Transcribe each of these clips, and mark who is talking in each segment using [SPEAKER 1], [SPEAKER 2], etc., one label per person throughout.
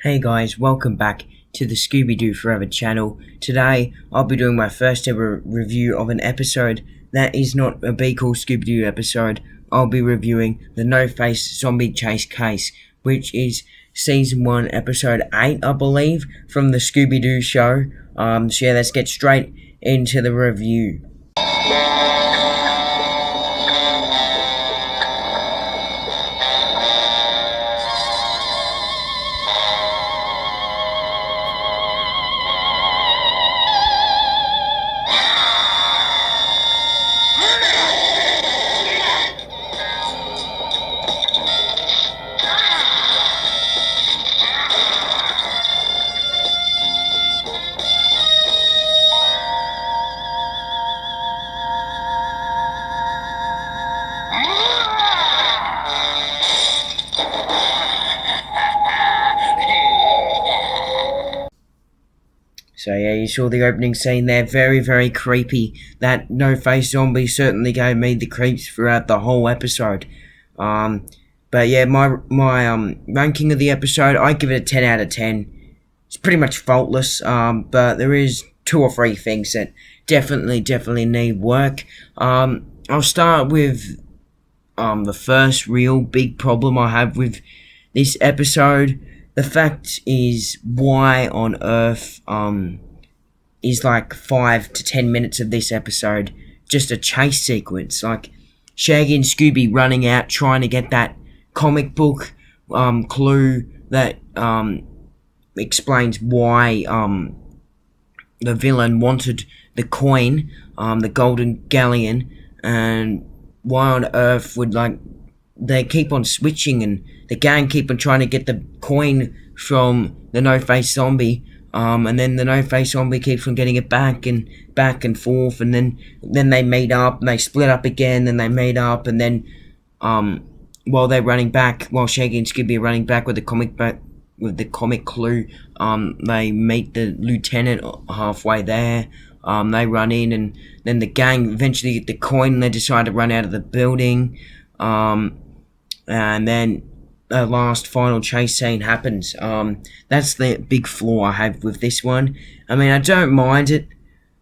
[SPEAKER 1] Hey guys, welcome back to the Scooby Forever channel. Today, I'll be doing my first ever review of an episode that is not a Be Cool Scooby-Doo episode. I'll be reviewing the No-Face Zombie Chase Case, which is Season 1, Episode 8, I believe, from the Scooby-Doo show. So yeah, let's get straight into the review. So yeah, you saw the opening scene there, very, very creepy. That no-face zombie certainly gave me the creeps throughout the whole episode. But yeah, my ranking of the episode, I give it a 10 out of 10. It's pretty much faultless, but there is 2 or 3 things that definitely need work. I'll start with the first real big problem I have with this episode. The fact is, why on earth is like 5 to 10 minutes of this episode just a chase sequence? Like Shaggy and Scooby running out trying to get that comic book clue that explains why the villain wanted the coin, the golden galleon, and why on earth would they keep on switching and the gang keep on trying to get the coin from the no-face zombie, and then the no-face zombie keeps on getting it back and forth, and then they meet up and they split up again, and they meet up, and then while they're running back, while Shaggy and Scooby are running back with the comic clue, they meet the lieutenant halfway there. They run in, and then the gang eventually get the coin, and they decide to run out of the building. And then the last final chase scene happens. That's the big flaw I have with this one. I mean, I don't mind it.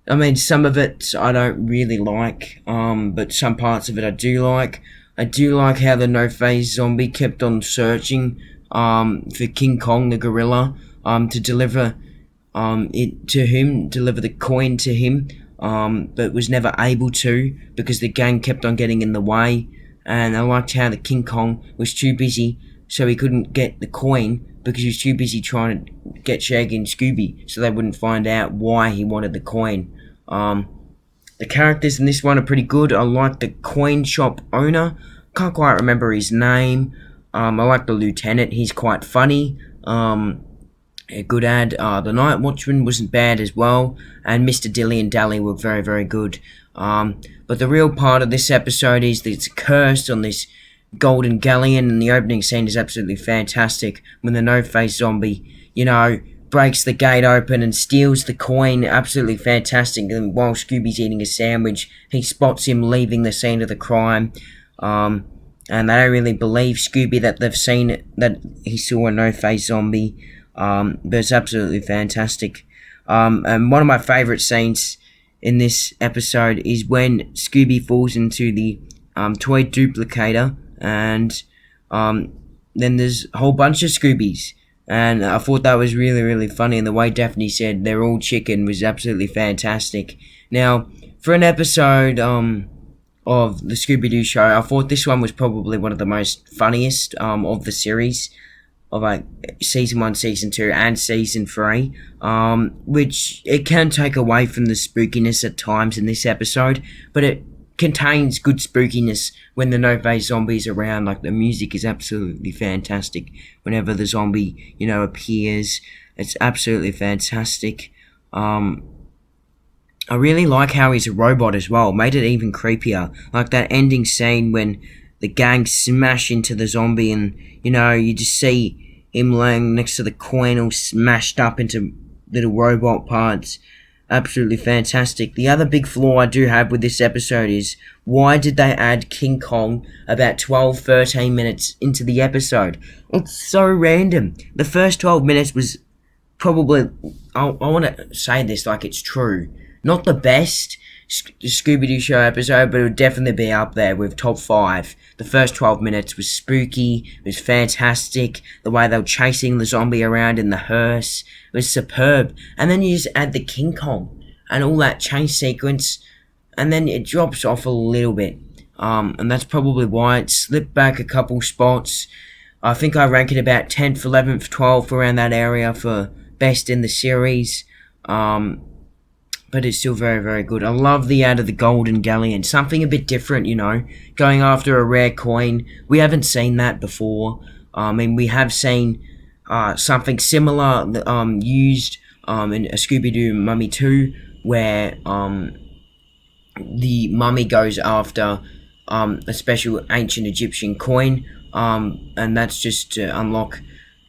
[SPEAKER 1] I mean, some of it I don't really like, but some parts of it I do like. I do like how the no-face zombie kept on searching for King Kong the gorilla to deliver it to him, deliver the coin to him, but was never able to because the gang kept on getting in the way. And I liked how the King Kong was too busy, so he couldn't get the coin because he was too busy trying to get Shaggy and Scooby, so they wouldn't find out why he wanted the coin. The characters in this one are pretty good. I like the coin shop owner. Can't quite remember his name. I like the lieutenant. He's quite funny. A good ad. The Night Watchman wasn't bad as well, and Mr. Dilly and Dally were very, very good. But the real part of this episode is that it's cursed on this golden galleon, and the opening scene is absolutely fantastic when the no-face zombie, breaks the gate open and steals the coin. Absolutely fantastic. And while Scooby's eating a sandwich, he spots him leaving the scene of the crime. And they don't really believe Scooby that they've seen it, that he saw a no-face zombie. But it's absolutely fantastic. And one of my favourite scenes in this episode is when Scooby falls into the toy duplicator, and then there's a whole bunch of Scoobies, and I thought that was really funny, and the way Daphne said they're all chicken was absolutely fantastic. Now, for an episode of the Scooby-Doo show, I thought this one was probably one of the most funniest of the series, of like Season 1, Season 2, and Season 3, which it can take away from the spookiness at times in this episode, but it contains good spookiness when the no-face zombie's around. Like, the music is absolutely fantastic whenever the zombie, appears. It's absolutely fantastic. I really like how he's a robot as well. Made it even creepier. Like that ending scene when the gang smash into the zombie, and you just see him laying next to the coin all smashed up into little robot parts. Absolutely fantastic. The other big flaw I do have with this episode is, why did they add King Kong about 12, 13 minutes into the episode? It's so random. The first 12 minutes was probably, I want to say this like it's true, not the best Scooby-Doo show episode, but it would definitely be up there with top 5. The first 12 minutes was spooky, it was fantastic, the way they were chasing the zombie around in the hearse was superb, and then you just add the King Kong and all that chase sequence, and then it drops off a little bit, and that's probably why it slipped back a couple spots. I think I rank it about 10th, 11th, 12th, around that area for best in the series. But it's still very, very good. I love the ad of the Golden Galleon. Something a bit different, going after a rare coin. We haven't seen that before. We have seen something similar used in a Scooby-Doo Mummy 2, where the mummy goes after a special ancient Egyptian coin, and that's just to unlock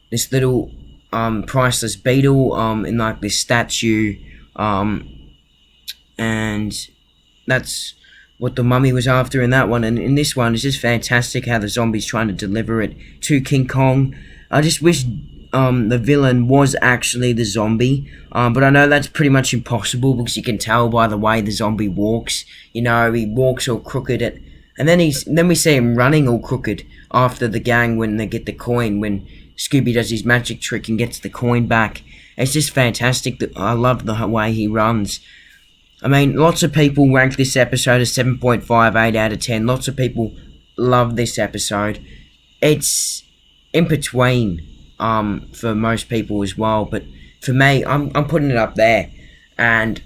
[SPEAKER 1] this little priceless beetle in like this statue, and that's what the mummy was after in that one. And in this one, it's just fantastic how the zombie's trying to deliver it to King Kong. I just wish the villain was actually the zombie, but I know that's pretty much impossible because you can tell by the way the zombie walks. He walks all crooked, and then we see him running all crooked after the gang when they get the coin, when Scooby does his magic trick and gets the coin back. It's just fantastic. I love the way he runs. Lots of people rank this episode as 7.58 out of 10. Lots of people love this episode. It's in between for most people as well, but for me, I'm putting it up there. And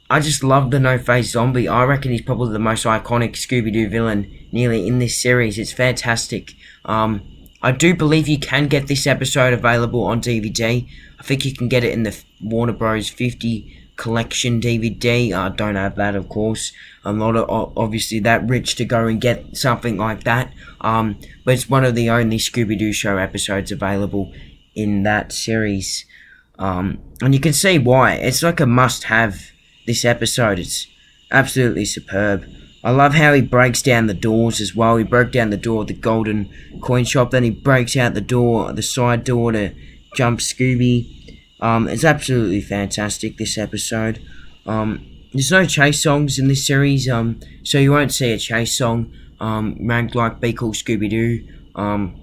[SPEAKER 1] I just love the no-face zombie. I reckon he's probably the most iconic Scooby-Doo villain nearly in this series. It's fantastic. I do believe you can get this episode available on DVD. I think you can get it in the Warner Bros. 50 collection DVD. I don't have that, of course. I'm not obviously that rich to go and get something like that. But it's one of the only Scooby-Doo show episodes available in that series. And you can see why. It's like a must-have, this episode. It's absolutely superb. I love how he breaks down the doors as well. He broke down the door of the golden coin shop. Then he breaks out the side door to jump Scooby. It's absolutely fantastic, this episode. There's no chase songs in this series, so you won't see a chase song ranked like Be Cool Scooby-Doo.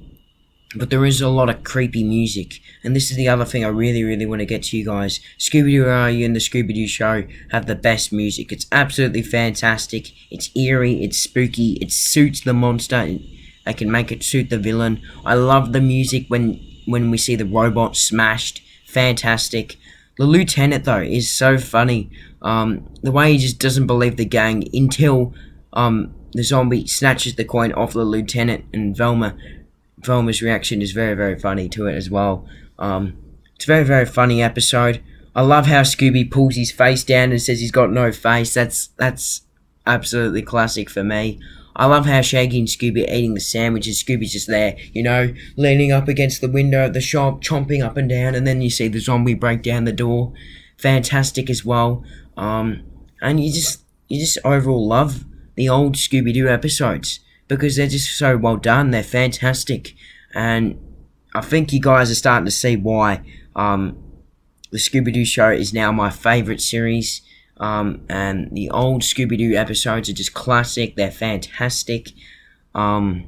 [SPEAKER 1] But there is a lot of creepy music, and this is the other thing I really, really want to get to you guys. Scooby-Doo Are You and the Scooby-Doo Show have the best music. It's absolutely fantastic. It's eerie, it's spooky, it suits the monster. They can make it suit the villain. I love the music when we see the robot smashed. Fantastic. The lieutenant, though, is so funny. The way he just doesn't believe the gang until the zombie snatches the coin off the lieutenant, and Velma's reaction is very, very funny to it as well. It's a very, very funny episode. I love how Scooby pulls his face down and says he's got no face. That's absolutely classic for me. I love how Shaggy and Scooby are eating the sandwiches. Scooby's just there, leaning up against the window of the shop, chomping up and down, and then you see the zombie break down the door. Fantastic as well. And you just overall love the old Scooby-Doo episodes because they're just so well done. They're fantastic. And I think you guys are starting to see why the Scooby-Doo show is now my favourite series. And the old Scooby-Doo episodes are just classic. They're fantastic. And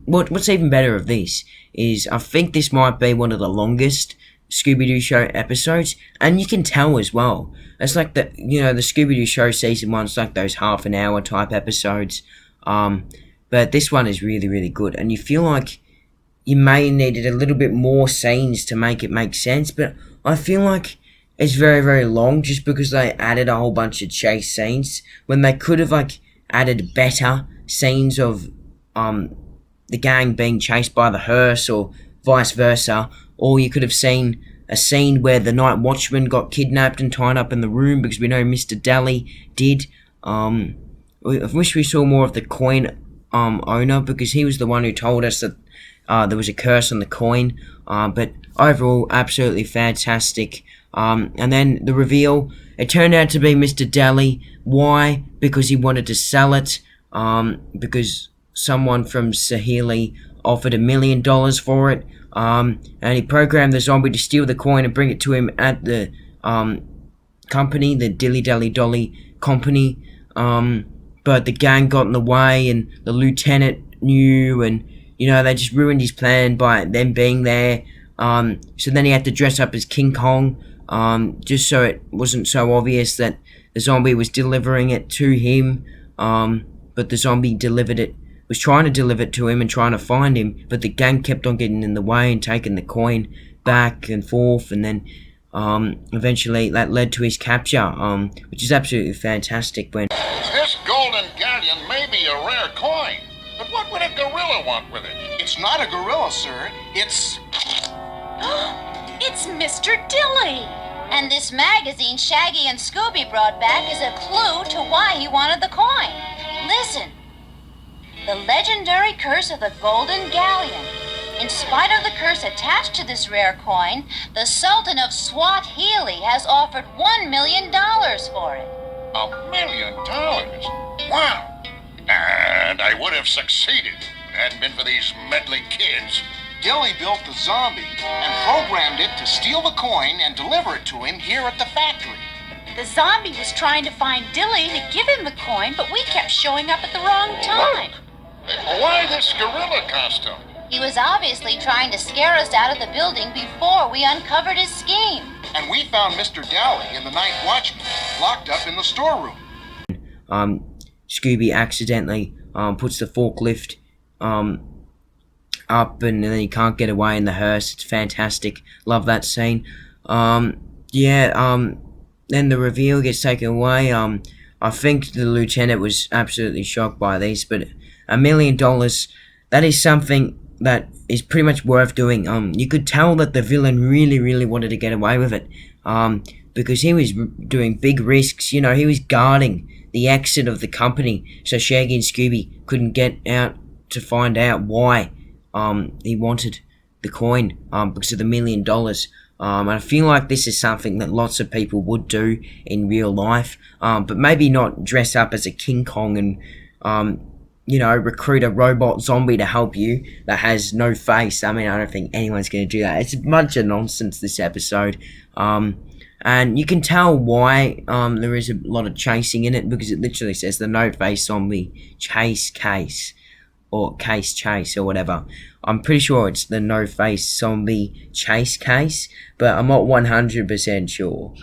[SPEAKER 1] what's even better of this is I think this might be one of the longest Scooby-Doo show episodes, and you can tell as well. It's like the Scooby-Doo show season 1's like those half an hour type episodes. But this one is really, really good, and you feel like you may needed a little bit more scenes to make it make sense, but I feel like it's very, very long just because they added a whole bunch of chase scenes when they could have added better scenes of the gang being chased by the hearse or vice versa, or you could have seen a scene where the night watchman got kidnapped and tied up in the room because we know Mr. Daly did. I wish we saw more of the coin owner because he was the one who told us that there was a curse on the coin. But overall, absolutely fantastic. And then the reveal, it turned out to be Mr. Daly. Why? Because he wanted to sell it. Because someone from Sahili offered $1 million for it. And he programmed the zombie to steal the coin and bring it to him at the company, the Dilly Dally Dolly company. But the gang got in the way, and the lieutenant knew, and they just ruined his plan by them being there. So then he had to dress up as King Kong, just so it wasn't so obvious that the zombie was delivering it to him. But the zombie was trying to deliver it to him and trying to find him, but the gang kept on getting in the way and taking the coin back and forth, and then eventually that led to his capture, which is absolutely fantastic. When
[SPEAKER 2] this golden galleon may be a rare coin, but what would a gorilla want with it?
[SPEAKER 3] It's not a gorilla, sir. It's
[SPEAKER 4] Mr. Dilly! And this magazine Shaggy and Scooby brought back is a clue to why he wanted the coin. Listen. The legendary curse of the Golden Galleon. In spite of the curse attached to this rare coin, the Sultan of Swahili has offered $1 million for it.
[SPEAKER 2] $1 million? Wow! And I would have succeeded if it hadn't been for these meddling kids.
[SPEAKER 3] Dilly built the zombie and programmed it to steal the coin and deliver it to him here at the factory.
[SPEAKER 4] The zombie was trying to find Dilly to give him the coin, but we kept showing up at the wrong time.
[SPEAKER 2] Why this gorilla costume?
[SPEAKER 4] He was obviously trying to scare us out of the building before we uncovered his scheme.
[SPEAKER 3] And we found Mr. Dowling and the night watchman locked up in the storeroom.
[SPEAKER 1] Scooby accidentally puts the forklift up, and then he can't get away in the hearse. It's fantastic. Love that scene. Then the reveal gets taken away. I think the lieutenant was absolutely shocked by this, but $1 million, that is something that is pretty much worth doing. You could tell that the villain really wanted to get away with it, because he was doing big risks. He was guarding the exit of the company, so Shaggy and Scooby couldn't get out to find out why he wanted the coin, because of the $1 million. And I feel like this is something that lots of people would do in real life, but maybe not dress up as a King Kong and recruit a robot zombie to help you that has no face. I mean, I don't think anyone's going to do that. It's a bunch of nonsense, this episode. And you can tell why there is a lot of chasing in it, because it literally says the no-face zombie chase case, or case chase, or whatever. I'm pretty sure it's the no-face zombie chase case, but I'm not 100% sure.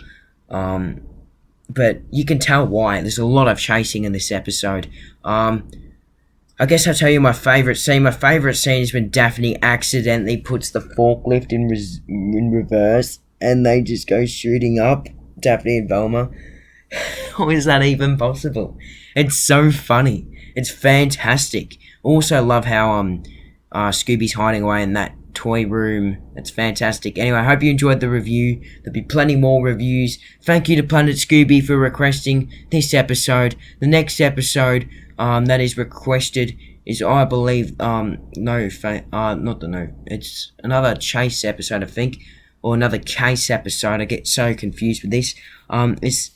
[SPEAKER 1] But you can tell why. There's a lot of chasing in this episode. I guess I'll tell you my favourite scene. My favourite scene is when Daphne accidentally puts the forklift in reverse, and they just go shooting up, Daphne and Velma. How is that even possible? It's so funny. It's fantastic. Also love how Scooby's hiding away in that toy room. It's fantastic. Anyway, I hope you enjoyed the review. There'll be plenty more reviews. Thank you to Planet Scooby for requesting this episode. The next episode that is requested is, I believe, it's another chase episode, I think, or another case episode. I get so confused with this. It's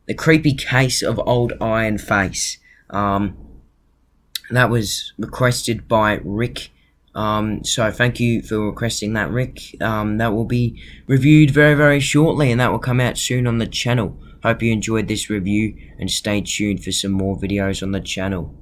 [SPEAKER 1] the creepy case of Old Iron Face. That was requested by Rick. So thank you for requesting that, Rick. That will be reviewed very shortly, and that will come out soon on the channel. Hope you enjoyed this review, and stay tuned for some more videos on the channel.